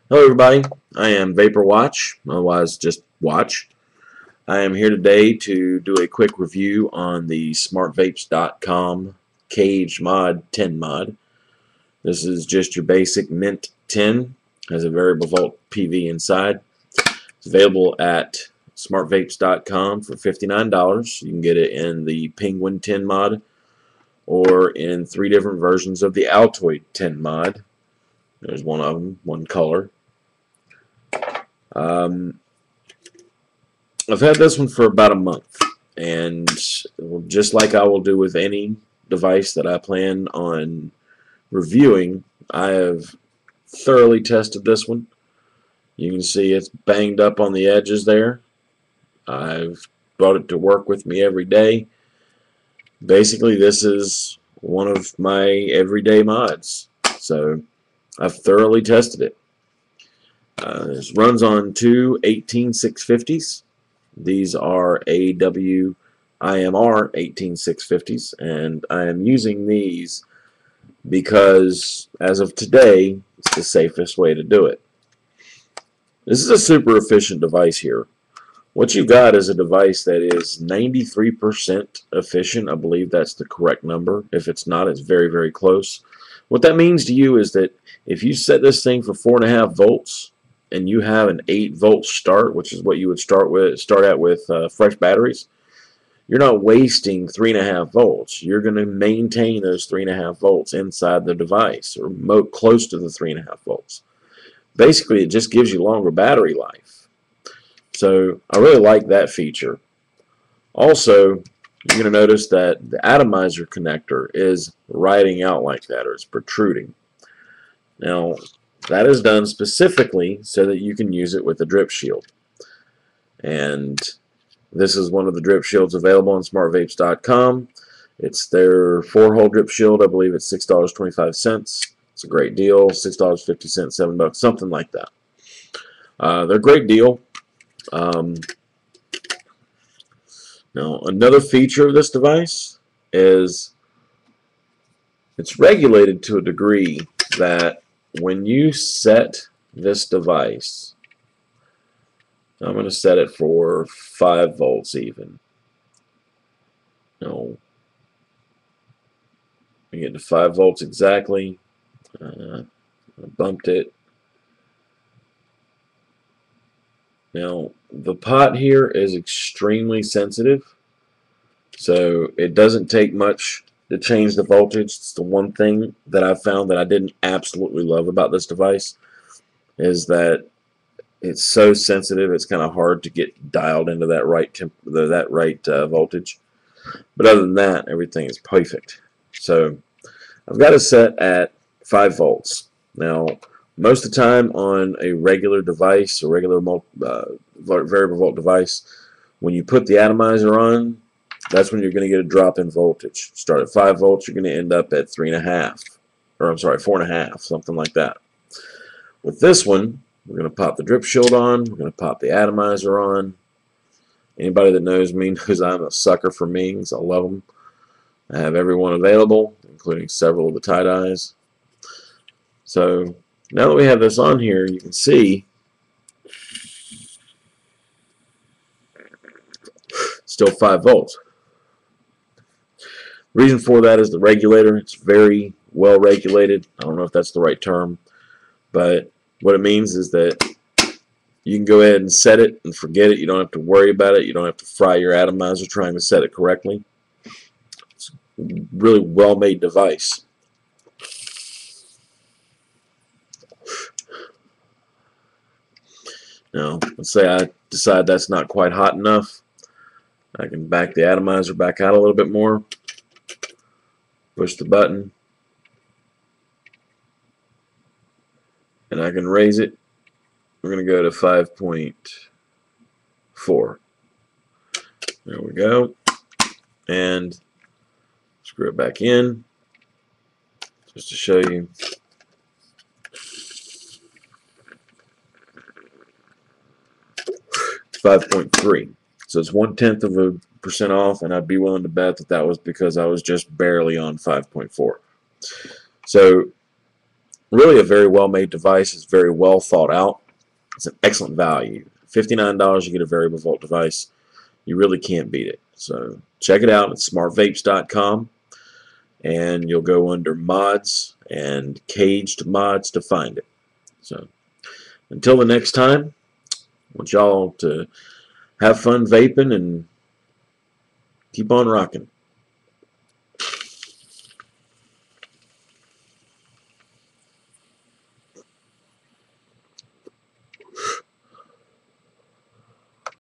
Hello everybody, I am Vapor Watch, otherwise just Watch. I am here today to do a quick review on the smartvapes.com Cage Mod 10 mod. This is just your basic Mint 10, has a variable volt PV inside. It's available at smartvapes.com for $59. You can get it in the Penguin 10 mod or in 3 different versions of the Altoid 10 mod. There's one of them, one color. I've had this one for about a month, and just like I will do with any device that I plan on reviewing, I have thoroughly tested this one. You can see it's banged up on the edges there. I've brought it to work with me every day. Basically, this is one of my everyday mods, so I've thoroughly tested it. This runs on two 18650s. These are AWIMR 18650s, and I am using these because, as of today, it's the safest way to do it. This is a super efficient device here. What you've got is a device that is 93% efficient. I believe that's the correct number. If it's not, it's very, very close. What that means to you is that if you set this thing for 4.5 volts, and you have an 8-volt start, which is what you would start at with fresh batteries, you're not wasting 3.5 volts. You're going to maintain those 3.5 volts inside the device, or close to the 3.5 volts. Basically, it just gives you longer battery life. So I really like that feature. Also, you're going to notice that the atomizer connector is riding out like that, or it's protruding. Now, that is done specifically so that you can use it with a drip shield. And this is one of the drip shields available on smartvapes.com. It's their 4-hole drip shield. I believe it's $6.25. It's a great deal. $6.50, $7, something like that. They're a great deal. Now, another feature of this device is it's regulated to a degree that when you set this device, I'm going to set it for 5 volts even. No, we get to 5 volts exactly. I bumped it. Now, the pot here is extremely sensitive, so it doesn't take much to change the voltage. It's the one thing that I found that I didn't absolutely love about this device, is that it's so sensitive. It's kind of hard to get dialed into that right voltage. But other than that, everything is perfect. So I've got it set at 5 volts. Now, most of the time on a regular device, a regular variable volt device, when you put the atomizer on, that's when you're going to get a drop in voltage. Start at 5 volts, you're going to end up at 3.5, or I'm sorry, 4.5, something like that. With this one, we're going to pop the drip shield on, we're going to pop the atomizer on. Anybody that knows me knows I'm a sucker for Mings. I love them. I have every one available, including several of the tie-dyes. So now that we have this on here, you can see still 5 volts. The reason for that is the regulator. It's very well regulated. I don't know if that's the right term, but what it means is that you can go ahead and set it and forget it. You don't have to worry about it. You don't have to fry your atomizer trying to set it correctly. It's a really well-made device. Now, let's say I decide that's not quite hot enough. I can back the atomizer back out a little bit more. Push the button, and I can raise it. We're going to go to 5.4. There we go. And screw it back in just to show you. It's 5.3. So it's 0.1% off, and I'd be willing to bet that that was because I was just barely on 5.4. So really a very well-made device. It's very well thought out. It's an excellent value. $59, you get a variable volt device. You really can't beat it. So check it out at smartvapes.com, and you'll go under mods and caged mods to find it. So until the next time, I want y'all to have fun vaping and keep on rocking.